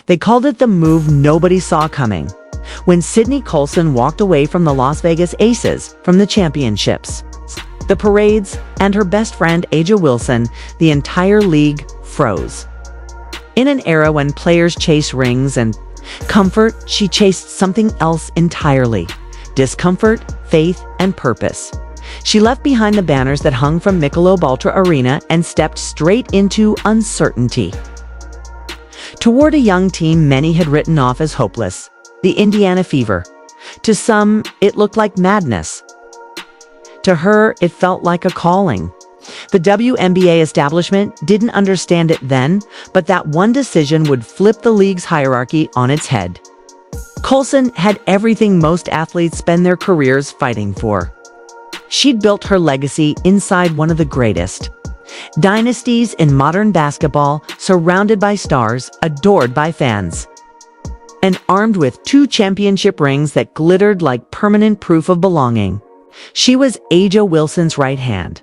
They called it the move nobody saw coming. When Sydney Colson walked away from the Las Vegas Aces, from the championships, the parades, and her best friend A'ja Wilson, the entire league froze. In an era when players chase rings and comfort, she chased something else entirely: discomfort, faith, and purpose. She left behind the banners that hung from Michelob Ultra Arena and stepped straight into uncertainty. Toward a young team many had written off as hopeless, the Indiana Fever. To some, it looked like madness. To her, it felt like a calling. The WNBA establishment didn't understand it then, but that one decision would flip the league's hierarchy on its head. Colson had everything most athletes spend their careers fighting for. She'd built her legacy inside one of the greatest dynasties in modern basketball, surrounded by stars, adored by fans, and armed with 2 championship rings that glittered like permanent proof of belonging. She was A'ja Wilson's right hand,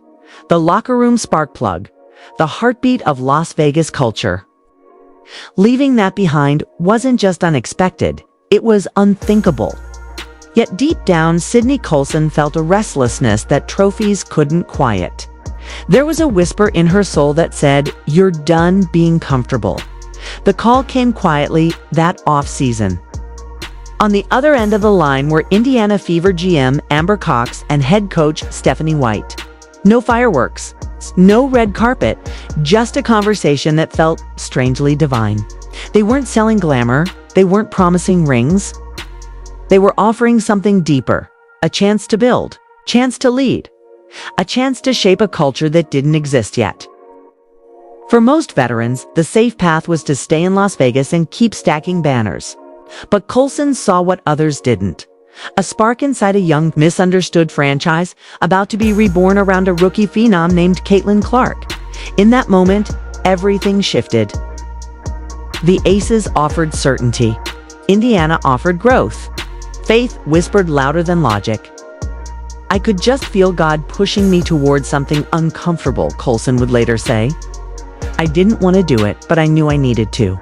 the locker room spark plug, the heartbeat of Las Vegas culture. Leaving that behind wasn't just unexpected, it was unthinkable. Yet deep down, Sydney Colson felt a restlessness that trophies couldn't quiet. There was a whisper in her soul that said, "You're done being comfortable." The call came quietly that off-season. On the other end of the line were Indiana Fever GM Amber Cox and head coach Stephanie White. No fireworks, no red carpet, just a conversation that felt strangely divine. They weren't selling glamour, they weren't promising rings. They were offering something deeper, a chance to build, chance to lead, a chance to shape a culture that didn't exist yet. For most veterans, the safe path was to stay in Las Vegas and keep stacking banners. But Colson saw what others didn't. A spark inside a young, misunderstood franchise about to be reborn around a rookie phenom named Caitlin Clark. In that moment, everything shifted. The Aces offered certainty. Indiana offered growth. Faith whispered louder than logic. "I could just feel God pushing me toward something uncomfortable," Colson would later say. "I didn't want to do it, but I knew I needed to."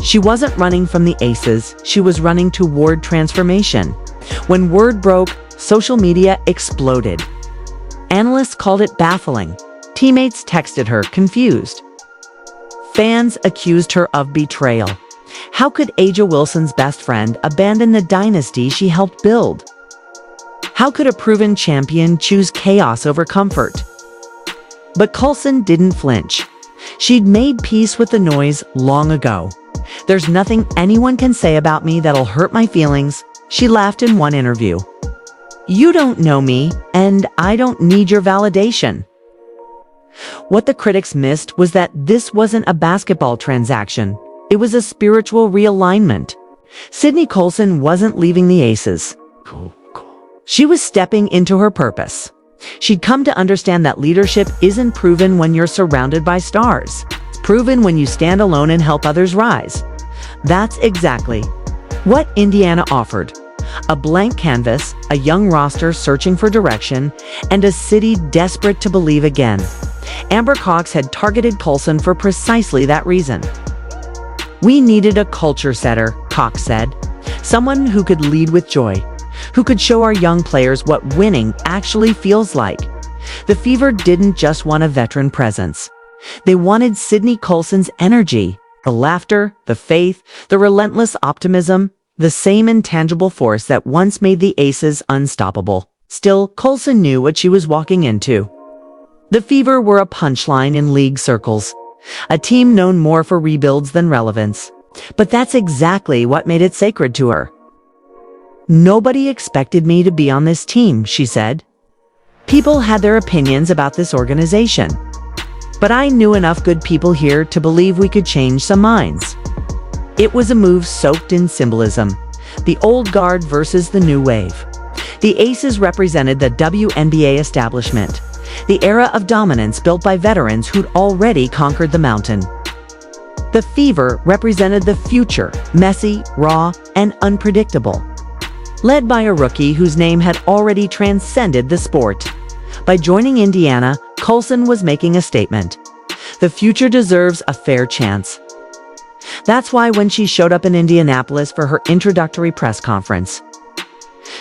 She wasn't running from the Aces, she was running toward transformation. When word broke, social media exploded. Analysts called it baffling. Teammates texted her, confused. Fans accused her of betrayal. How could A'ja Wilson's best friend abandon the dynasty she helped build? How could a proven champion choose chaos over comfort? But Colson didn't flinch. She'd made peace with the noise long ago. "There's nothing anyone can say about me that'll hurt my feelings," she laughed in one interview. "You don't know me, and I don't need your validation." What the critics missed was that this wasn't a basketball transaction. It was a spiritual realignment. Sydney Colson wasn't leaving the Aces. She was stepping into her purpose. She'd come to understand that leadership isn't proven when you're surrounded by stars. It's proven when you stand alone and help others rise. That's exactly what Indiana offered. A blank canvas, a young roster searching for direction, and a city desperate to believe again. Amber Cox had targeted Colson for precisely that reason. "We needed a culture setter," Cox said. "Someone who could lead with joy, who could show our young players what winning actually feels like." The Fever didn't just want a veteran presence. They wanted Sydney Colson's energy, the laughter, the faith, the relentless optimism, the same intangible force that once made the Aces unstoppable. Still, Colson knew what she was walking into. The Fever were a punchline in league circles, a team known more for rebuilds than relevance. But that's exactly what made it sacred to her. "Nobody expected me to be on this team," she said. "People had their opinions about this organization. But I knew enough good people here to believe we could change some minds." It was a move soaked in symbolism. The old guard versus the new wave. The Aces represented the WNBA establishment, the era of dominance built by veterans who'd already conquered the mountain. The Fever represented the future, messy, raw, and unpredictable, led by a rookie whose name had already transcended the sport. By joining Indiana, Colson was making a statement. The future deserves a fair chance. That's why when she showed up in Indianapolis for her introductory press conference,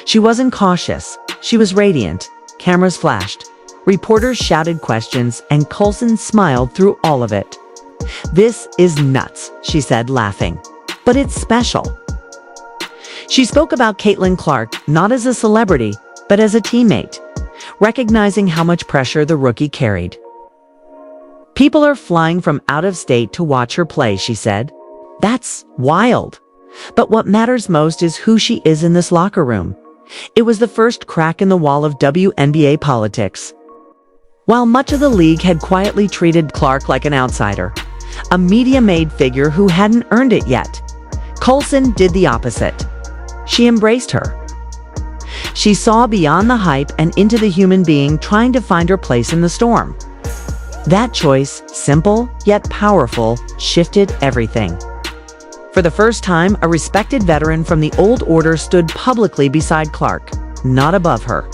she wasn't cautious. She was radiant. Cameras flashed. Reporters shouted questions, and Colson smiled through all of it. "This is nuts," she said, laughing. "But it's special." She spoke about Caitlin Clark not as a celebrity, but as a teammate, recognizing how much pressure the rookie carried. "People are flying from out of state to watch her play," she said. "That's wild. But what matters most is who she is in this locker room." It was the first crack in the wall of WNBA politics. While much of the league had quietly treated Clark like an outsider, a media-made figure who hadn't earned it yet, Colson did the opposite. She embraced her. She saw beyond the hype and into the human being trying to find her place in the storm. That choice, simple yet powerful, shifted everything. For the first time, a respected veteran from the old order stood publicly beside Clark, not above her.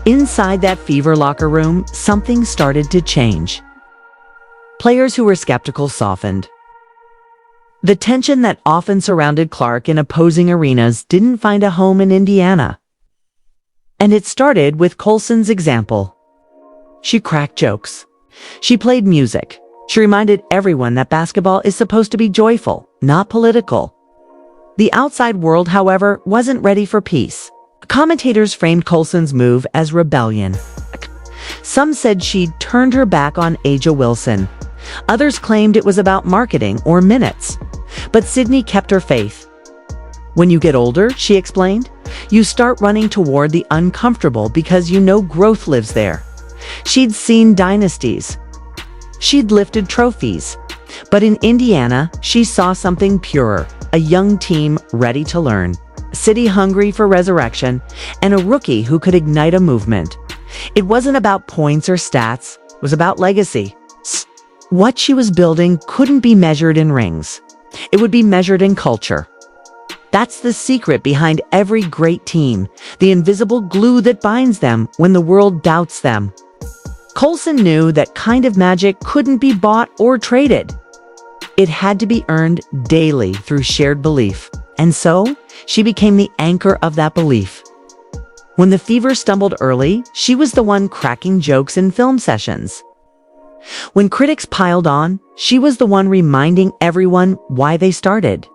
Inside that Fever locker room, something started to change. Players who were skeptical softened. The tension that often surrounded Clark in opposing arenas didn't find a home in Indiana. And it started with Colson's example. She cracked jokes. She played music. She reminded everyone that basketball is supposed to be joyful, not political. The outside world, however, wasn't ready for peace. Commentators framed Colson's move as rebellion. Some said she'd turned her back on A'ja Wilson. Others claimed it was about marketing or minutes. But Sydney kept her faith. "When you get older," she explained, "you start running toward the uncomfortable because you know growth lives there." She'd seen dynasties. She'd lifted trophies. But in Indiana, she saw something purer, a young team ready to learn, a city hungry for resurrection, and a rookie who could ignite a movement. It wasn't about points or stats, it was about legacy. What she was building couldn't be measured in rings. It would be measured in culture. That's the secret behind every great team, the invisible glue that binds them when the world doubts them. Colson knew that kind of magic couldn't be bought or traded. It had to be earned daily through shared belief. And so, she became the anchor of that belief. When the Fever stumbled early, she was the one cracking jokes in film sessions. When critics piled on, she was the one reminding everyone why they started.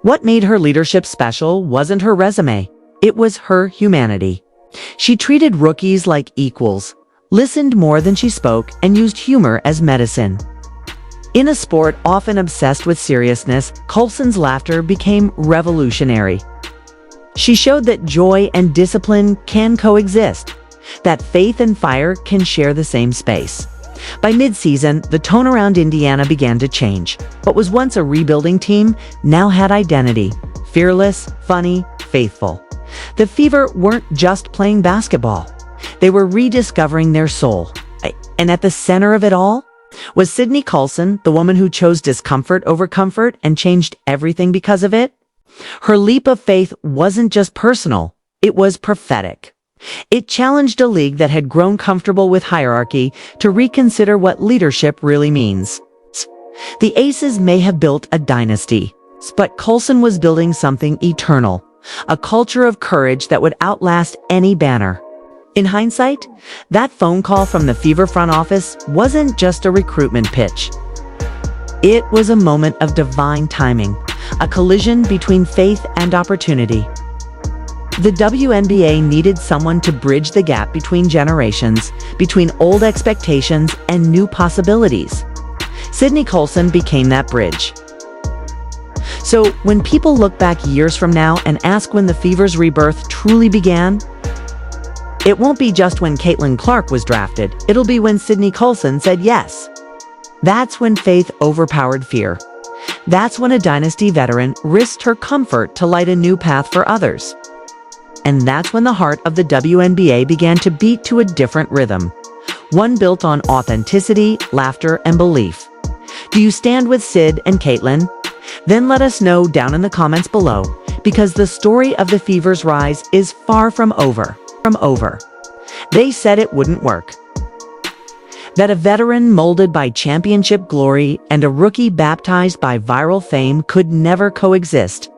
What made her leadership special wasn't her resume. It was her humanity. She treated rookies like equals, listened more than she spoke, and used humor as medicine. In a sport often obsessed with seriousness, Colson's laughter became revolutionary. She showed that joy and discipline can coexist, that faith and fire can share the same space. By mid-season, the tone around Indiana began to change. What was once a rebuilding team now had identity. Fearless, funny, faithful. The Fever weren't just playing basketball. They were rediscovering their soul. And at the center of it all was Sydney Colson, the woman who chose discomfort over comfort and changed everything because of it. Her leap of faith wasn't just personal, it was prophetic. It challenged a league that had grown comfortable with hierarchy to reconsider what leadership really means. The Aces may have built a dynasty, but Colson was building something eternal, a culture of courage that would outlast any banner. In hindsight, that phone call from the Fever front office wasn't just a recruitment pitch. It was a moment of divine timing, a collision between faith and opportunity. The WNBA needed someone to bridge the gap between generations, between old expectations and new possibilities. Sydney Colson became that bridge. So when people look back years from now and ask when the Fever's rebirth truly began, it won't be just when Caitlin Clark was drafted, it'll be when Sydney Colson said yes. That's when faith overpowered fear. That's when a dynasty veteran risked her comfort to light a new path for others. And that's when the heart of the WNBA began to beat to a different rhythm, one built on authenticity, laughter, and belief. Do you stand with Sid and Caitlin? Then let us know down in the comments below, because the story of the Fever's rise is far from over. They said it wouldn't work. That a veteran molded by championship glory and a rookie baptized by viral fame could never coexist.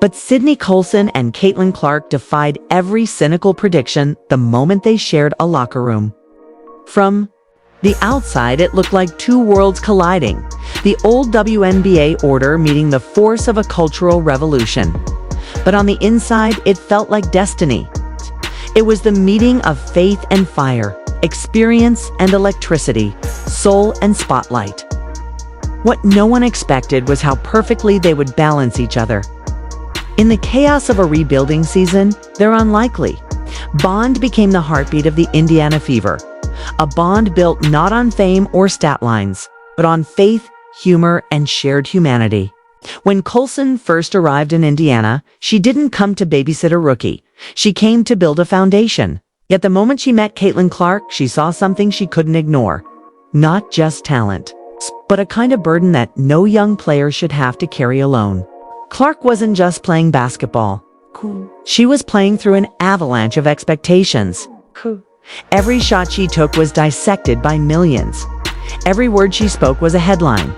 But Sydney Colson and Caitlin Clark defied every cynical prediction the moment they shared a locker room. From the outside, it looked like two worlds colliding, the old WNBA order meeting the force of a cultural revolution. But on the inside, it felt like destiny. It was the meeting of faith and fire, experience and electricity, soul and spotlight. What no one expected was how perfectly they would balance each other. In the chaos of a rebuilding season, they're unlikely. Bond became the heartbeat of the Indiana Fever, a bond built not on fame or stat lines, but on faith, humor, and shared humanity. When Colson first arrived in Indiana, she didn't come to babysit a rookie. She came to build a foundation. Yet the moment she met Caitlin Clark, she saw something she couldn't ignore. Not just talent, but a kind of burden that no young player should have to carry alone. Clark wasn't just playing basketball. She was playing through an avalanche of expectations. Every shot she took was dissected by millions. Every word she spoke was a headline.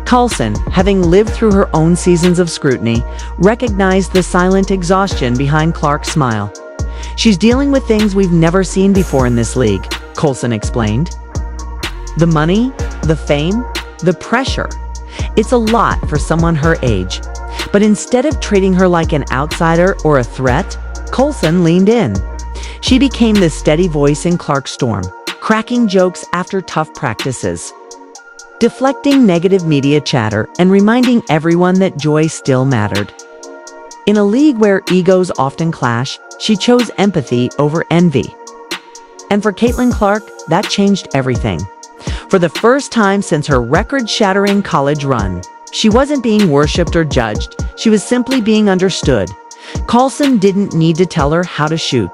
Colson, having lived through her own seasons of scrutiny, recognized the silent exhaustion behind Clark's smile. "She's dealing with things we've never seen before in this league," Colson explained. "The money, the fame, the pressure. It's a lot for someone her age." But instead of treating her like an outsider or a threat, Colson leaned in. She became the steady voice in Clark's storm, cracking jokes after tough practices, deflecting negative media chatter, and reminding everyone that joy still mattered. In a league where egos often clash, she chose empathy over envy. And for Caitlin Clark, that changed everything. For the first time since her record-shattering college run, she wasn't being worshipped or judged, she was simply being understood. Colson didn't need to tell her how to shoot.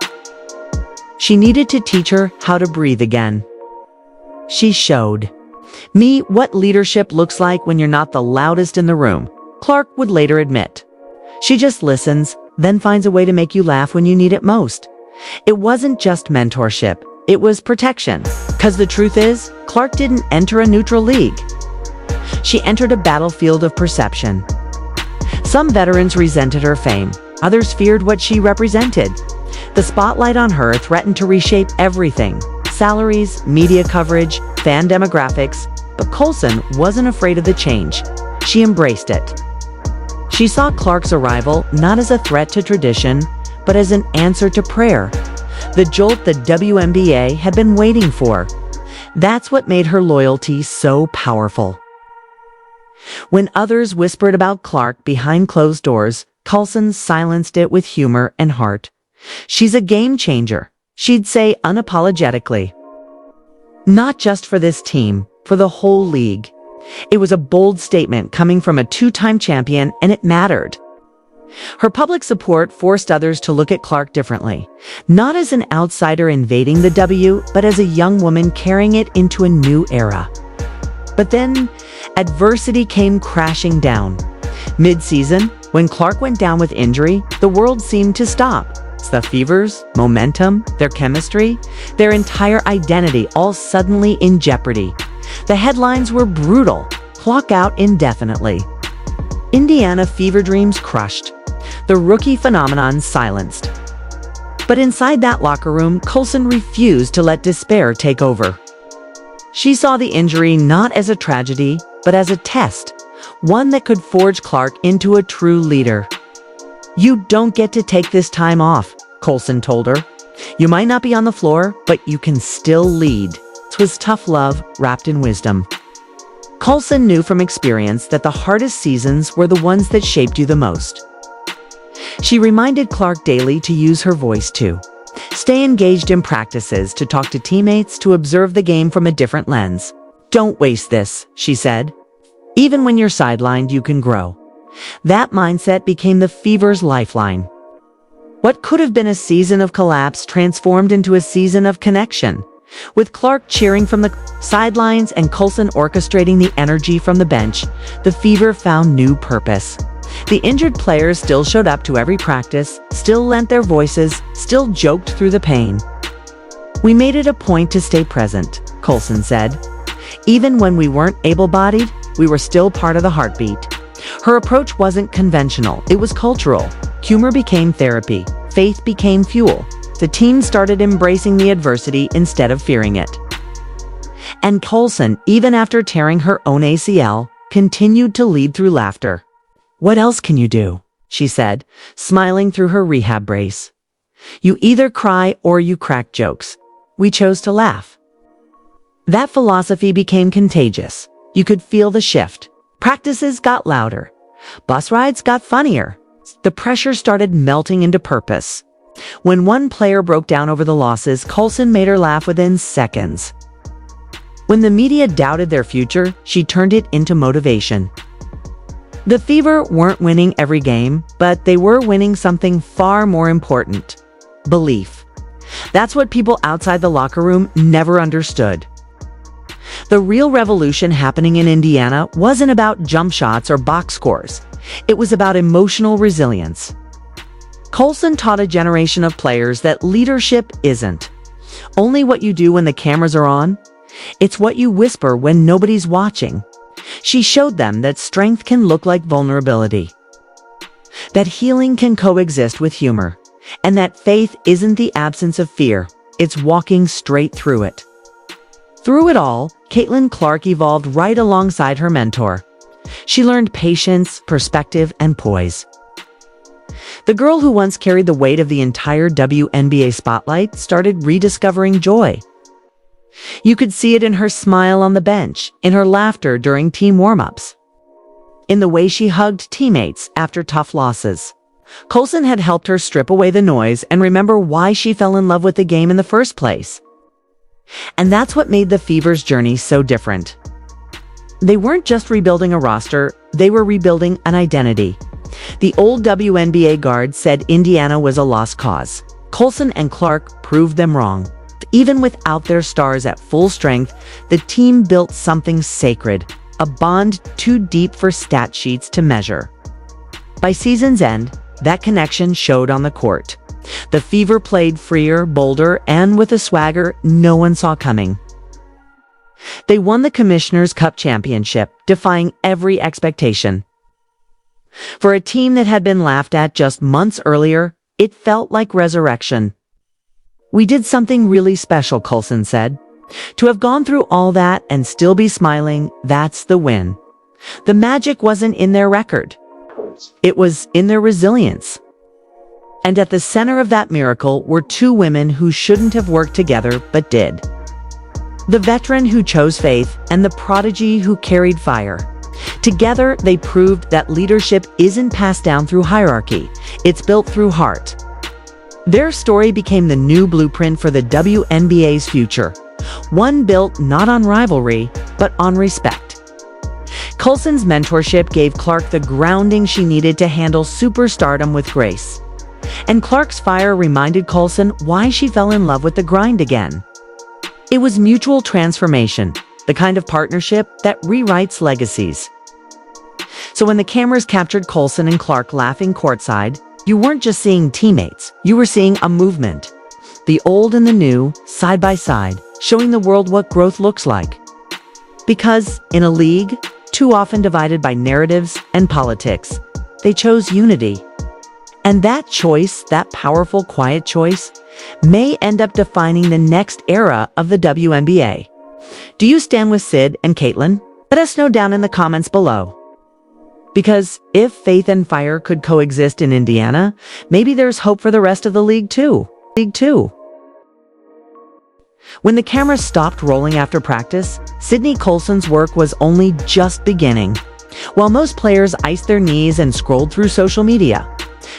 She needed to teach her how to breathe again. She showed me what leadership looks like when you're not the loudest in the room, Clark would later admit. She just listens, then finds a way to make you laugh when you need it most. It wasn't just mentorship, it was protection. Because the truth is, Clark didn't enter a neutral league. She entered a battlefield of perception. Some veterans resented her fame, others feared what she represented. The spotlight on her threatened to reshape everything: salaries, media coverage, fan demographics. But Colson wasn't afraid of the change. She embraced it. She saw Clark's arrival not as a threat to tradition, but as an answer to prayer. The jolt the WNBA had been waiting for. That's what made her loyalty so powerful. When others whispered about Clark behind closed doors, Colson silenced it with humor and heart. "She's a game changer," she'd say unapologetically. Not just for this team, for the whole league. It was a bold statement coming from a two-time champion, and it mattered. Her public support forced others to look at Clark differently, not as an outsider invading the W, but as a young woman carrying it into a new era. But then, adversity came crashing down. Mid-season, when Clark went down with injury, the world seemed to stop. The Fever's momentum, their chemistry, their entire identity all suddenly in jeopardy. The headlines were brutal. Clock out indefinitely. Indiana Fever dreams crushed. The rookie phenomenon silenced. But inside that locker room, Colson refused to let despair take over. She saw the injury not as a tragedy, but as a test, one that could forge Clark into a true leader. "You don't get to take this time off," Colson told her. "You might not be on the floor, but you can still lead." 'Twas tough love wrapped in wisdom. Colson knew from experience that the hardest seasons were the ones that shaped you the most. She reminded Clark daily to use her voice too. Stay engaged in practices, to talk to teammates, to observe the game from a different lens. "Don't waste this," she said. "Even when you're sidelined, you can grow." That mindset became the Fever's lifeline. What could have been a season of collapse transformed into a season of connection. With Clark cheering from the sidelines and Colson orchestrating the energy from the bench, the Fever found new purpose. The injured players still showed up to every practice, still lent their voices, still joked through the pain. "We made it a point to stay present," Colson said. "Even when we weren't able-bodied, we were still part of the heartbeat." Her approach wasn't conventional, it was cultural. Humor became therapy, faith became fuel. The team started embracing the adversity instead of fearing it. And Colson, even after tearing her own ACL, continued to lead through laughter. "What else can you do?" she said, smiling through her rehab brace. "You either cry or you crack jokes. We chose to laugh." That philosophy became contagious. You could feel the shift. Practices got louder. Bus rides got funnier. The pressure started melting into purpose. When one player broke down over the losses, Colson made her laugh within seconds. When the media doubted their future, she turned it into motivation. The Fever weren't winning every game, but they were winning something far more important: belief. That's what people outside the locker room never understood. The real revolution happening in Indiana wasn't about jump shots or box scores. It was about emotional resilience. Colson taught a generation of players that leadership isn't only what you do when the cameras are on. It's what you whisper when nobody's watching. She showed them that strength can look like vulnerability, that healing can coexist with humor, and that faith isn't the absence of fear, it's walking straight through it. Through it all, Caitlin Clark evolved right alongside her mentor. She learned patience, perspective, and poise. The girl who once carried the weight of the entire WNBA spotlight started rediscovering joy. You could see it in her smile on the bench, in her laughter during team warm-ups, in the way she hugged teammates after tough losses. Colson had helped her strip away the noise and remember why she fell in love with the game in the first place. And that's what made the Fever's journey so different. They weren't just rebuilding a roster, they were rebuilding an identity. The old WNBA guard said Indiana was a lost cause. Colson and Clark proved them wrong. Even without their stars at full strength, the team built something sacred, a bond too deep for stat sheets to measure. By season's end, that connection showed on the court. The Fever played freer, bolder, and with a swagger no one saw coming. They won the Commissioner's Cup championship, defying every expectation. For a team that had been laughed at just months earlier, it felt like resurrection. "We did something really special," Colson said. "To have gone through all that and still be smiling, that's the win." The magic wasn't in their record. It was in their resilience. And at the center of that miracle were two women who shouldn't have worked together but did. The veteran who chose faith and the prodigy who carried fire. Together, they proved that leadership isn't passed down through hierarchy, it's built through heart. Their story became the new blueprint for the WNBA's future, one built not on rivalry, but on respect. Colson's mentorship gave Clark the grounding she needed to handle superstardom with grace. And Clark's fire reminded Colson why she fell in love with the grind again. It was mutual transformation, the kind of partnership that rewrites legacies. So when the cameras captured Colson and Clark laughing courtside, you weren't just seeing teammates, you were seeing a movement. The old and the new, side by side, showing the world what growth looks like. Because in a league, too often divided by narratives and politics, they chose unity. And that choice, that powerful, quiet choice, may end up defining the next era of the WNBA. Do you stand with Sid and Caitlin? Let us know down in the comments below. Because if faith and fire could coexist in Indiana, maybe there's hope for the rest of the league too. When the cameras stopped rolling after practice, Sydney Colson's work was only just beginning. While most players iced their knees and scrolled through social media,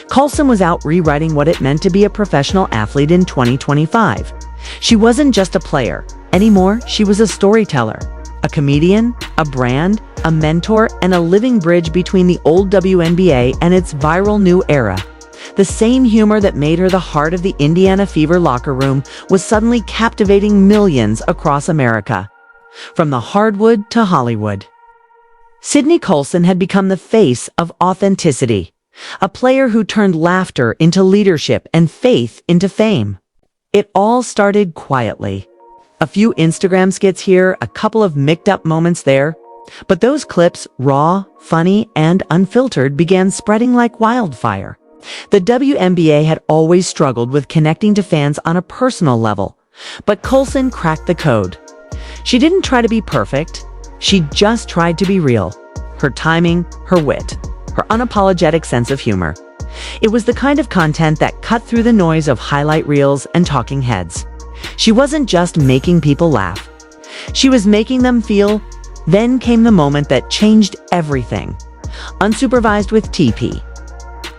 Colson was out rewriting what it meant to be a professional athlete in 2025. She wasn't just a player. Anymore, she was a storyteller, a comedian, a brand, a mentor, and a living bridge between the old WNBA and its viral new era. The same humor that made her the heart of the Indiana Fever locker room was suddenly captivating millions across America, from the hardwood to Hollywood. Sydney Colson had become the face of authenticity, a player who turned laughter into leadership and faith into fame. It all started quietly. A few Instagram skits here, a couple of mixed-up moments there. But those clips, raw, funny, and unfiltered, began spreading like wildfire. The WNBA had always struggled with connecting to fans on a personal level. But Colson cracked the code. She didn't try to be perfect. She just tried to be real. Her timing, her wit, her unapologetic sense of humor. It was the kind of content that cut through the noise of highlight reels and talking heads. She wasn't just making people laugh. She was making them feel. Then came the moment that changed everything. Unsupervised with TP.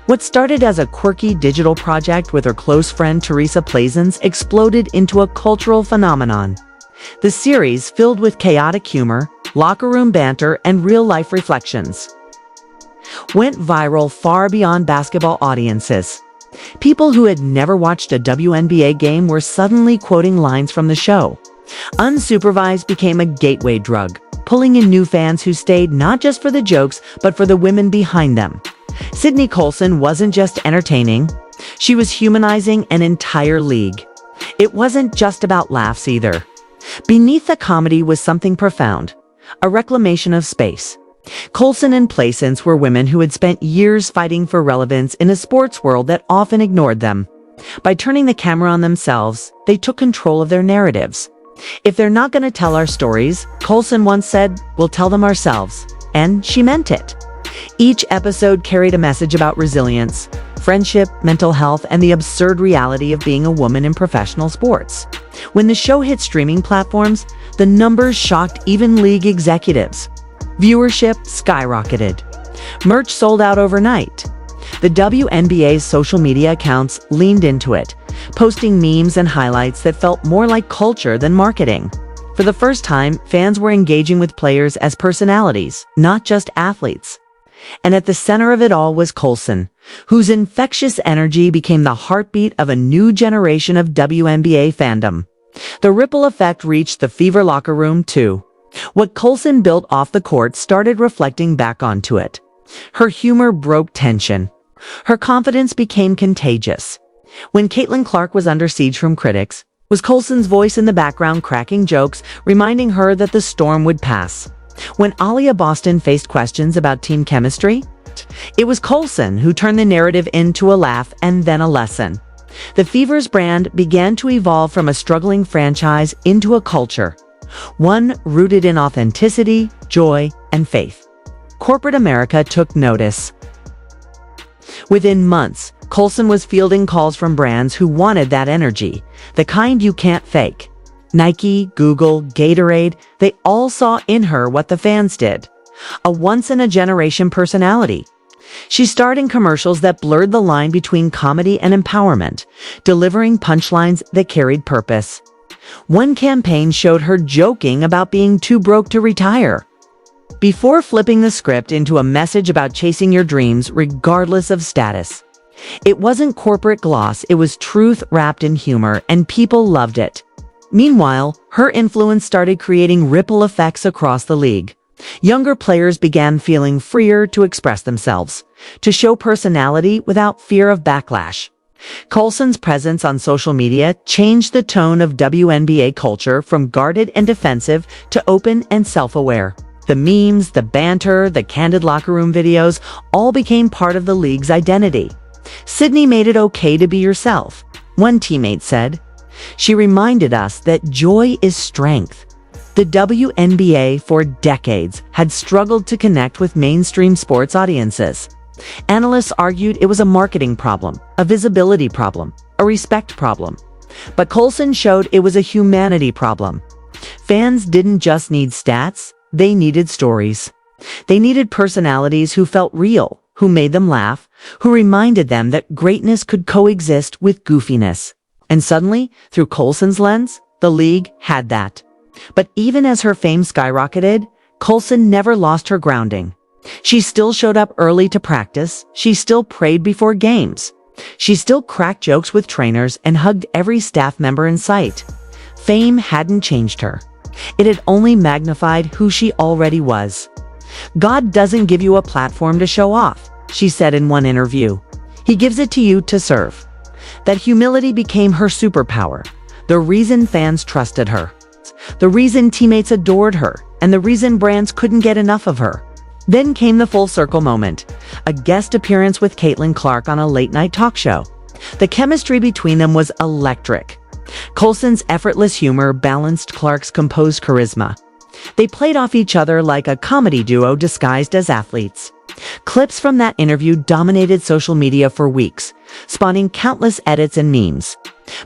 What started as a quirky digital project with her close friend Teresa Plaisance exploded into a cultural phenomenon. The series, filled with chaotic humor, locker room banter, and real-life reflections, went viral far beyond basketball audiences. People who had never watched a WNBA game were suddenly quoting lines from the show. Unsupervised became a gateway drug, pulling in new fans who stayed not just for the jokes, but for the women behind them. Sydney Colson wasn't just entertaining. She was humanizing an entire league. It wasn't just about laughs either. Beneath the comedy was something profound, a reclamation of space. Colson and Plaisance were women who had spent years fighting for relevance in a sports world that often ignored them. By turning the camera on themselves, they took control of their narratives. "If they're not going to tell our stories," Colson once said, "we'll tell them ourselves." And she meant it. Each episode carried a message about resilience, friendship, mental health, and the absurd reality of being a woman in professional sports. When the show hit streaming platforms, the numbers shocked even league executives. Viewership skyrocketed. Merch sold out overnight. The WNBA's social media accounts leaned into it, posting memes and highlights that felt more like culture than marketing. For the first time, fans were engaging with players as personalities, not just athletes. And at the center of it all was Colson, whose infectious energy became the heartbeat of a new generation of WNBA fandom. The ripple effect reached the Fever locker room too. What Colson built off the court started reflecting back onto it. Her humor broke tension. Her confidence became contagious. When Caitlin Clark was under siege from critics, was Colson's voice in the background cracking jokes, reminding her that the storm would pass. When Alia Boston faced questions about team chemistry, it was Colson who turned the narrative into a laugh and then a lesson. The Fever's brand began to evolve from a struggling franchise into a culture, one rooted in authenticity, joy, and faith. Corporate America took notice. Within months, Colson was fielding calls from brands who wanted that energy, the kind you can't fake. Nike, Google, Gatorade, they all saw in her what the fans did. A once-in-a-generation personality. She starred in commercials that blurred the line between comedy and empowerment, delivering punchlines that carried purpose. One campaign showed her joking about being too broke to retire, before flipping the script into a message about chasing your dreams regardless of status. It wasn't corporate gloss, it was truth wrapped in humor, and people loved it. Meanwhile, her influence started creating ripple effects across the league. Younger players began feeling freer to express themselves, to show personality without fear of backlash. Colson's presence on social media changed the tone of WNBA culture from guarded and defensive to open and self-aware. The memes, the banter, the candid locker room videos all became part of the league's identity. Sydney made it okay to be yourself, one teammate said. She reminded us that joy is strength. The WNBA for decades had struggled to connect with mainstream sports audiences. Analysts argued it was a marketing problem, a visibility problem, a respect problem. But Colson showed it was a humanity problem. Fans didn't just need stats, they needed stories. They needed personalities who felt real, who made them laugh, who reminded them that greatness could coexist with goofiness. And suddenly, through Colson's lens, the league had that. But even as her fame skyrocketed, Colson never lost her grounding. She still showed up early to practice, she still prayed before games. She still cracked jokes with trainers and hugged every staff member in sight. Fame hadn't changed her. It had only magnified who she already was. God doesn't give you a platform to show off, she said in one interview. He gives it to you to serve. that humility became her superpower, the reason fans trusted her, the reason teammates adored her, and the reason brands couldn't get enough of her. Then came the full circle moment, a guest appearance with Caitlin Clark on a late-night talk show. The chemistry between them was electric. Colson's effortless humor balanced Clark's composed charisma. They played off each other like a comedy duo disguised as athletes. Clips from that interview dominated social media for weeks, spawning countless edits and memes.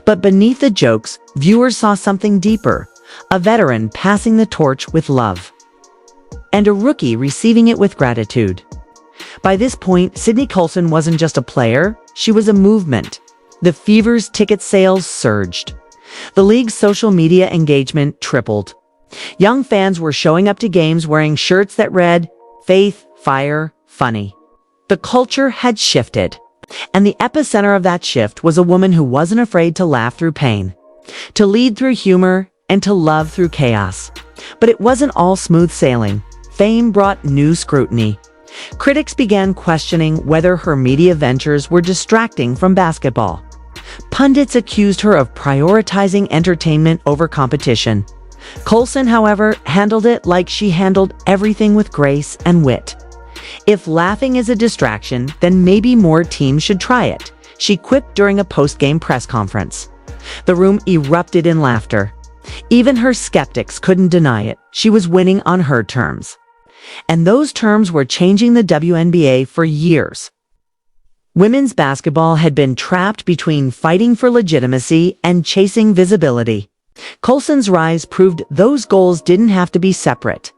But beneath the jokes, viewers saw something deeper, a veteran passing the torch with love, and a rookie receiving it with gratitude. By this point, Sydney Colson wasn't just a player, she was a movement. The Fever's ticket sales surged. The league's social media engagement tripled. Young fans were showing up to games wearing shirts that read, "Faith, Fire, Funny." The culture had shifted. And the epicenter of that shift was a woman who wasn't afraid to laugh through pain, to lead through humor, and to love through chaos. But it wasn't all smooth sailing. Fame brought new scrutiny. Critics began questioning whether her media ventures were distracting from basketball. Pundits accused her of prioritizing entertainment over competition. Colson, however, handled it like she handled everything with grace and wit. "If laughing is a distraction, then maybe more teams should try it," she quipped during a post-game press conference. The room erupted in laughter. Even her skeptics couldn't deny it. She was winning on her terms. And those terms were changing the WNBA for years. Women's basketball had been trapped between fighting for legitimacy and chasing visibility. Colson's rise proved those goals didn't have to be separate.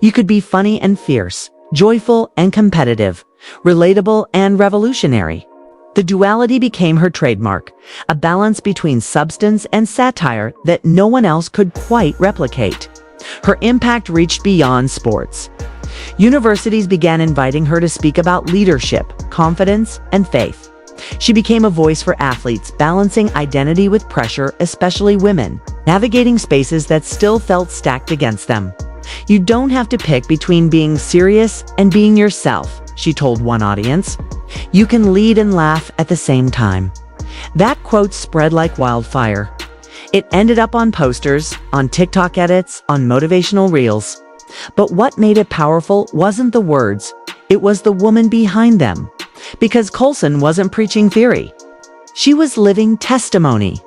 You could be funny and fierce, joyful and competitive, relatable and revolutionary. The duality became her trademark, a balance between substance and satire that no one else could quite replicate. Her impact reached beyond sports. Universities began inviting her to speak about leadership, confidence, and faith. She became a voice for athletes, balancing identity with pressure, especially women, navigating spaces that still felt stacked against them. "You don't have to pick between being serious and being yourself," she told one audience. "You can lead and laugh at the same time." That quote spread like wildfire. It ended up on posters, on TikTok edits, on motivational reels. But what made it powerful wasn't the words, it was the woman behind them. Because Colson wasn't preaching theory. She was living testimony.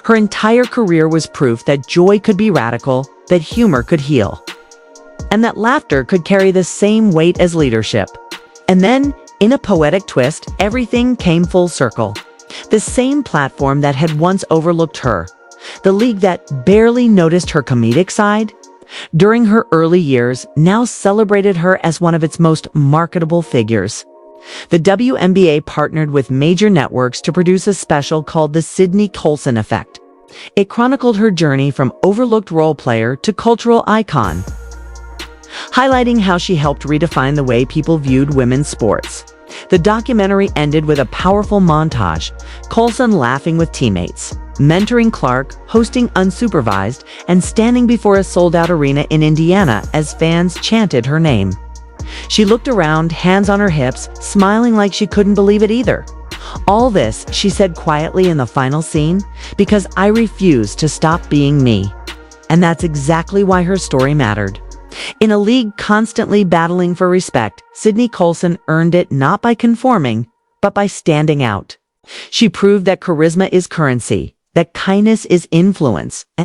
Her entire career was proof that joy could be radical, that humor could heal, and that laughter could carry the same weight as leadership. And then, in a poetic twist, everything came full circle. The same platform that had once overlooked her, the league that barely noticed her comedic side, during her early years, now celebrated her as one of its most marketable figures. The WNBA partnered with major networks to produce a special called The Sydney Colson Effect. It chronicled her journey from overlooked role player to cultural icon, highlighting how she helped redefine the way people viewed women's sports. The documentary ended with a powerful montage, Colson laughing with teammates, mentoring Clark, hosting unsupervised, and standing before a sold-out arena in Indiana as fans chanted her name. She looked around, hands on her hips, smiling like she couldn't believe it either. "All this," she said quietly in the final scene, "because I refuse to stop being me." And that's exactly why her story mattered. In a league constantly battling for respect, Sydney Colson earned it not by conforming, but by standing out. She proved that charisma is currency, that kindness is influence,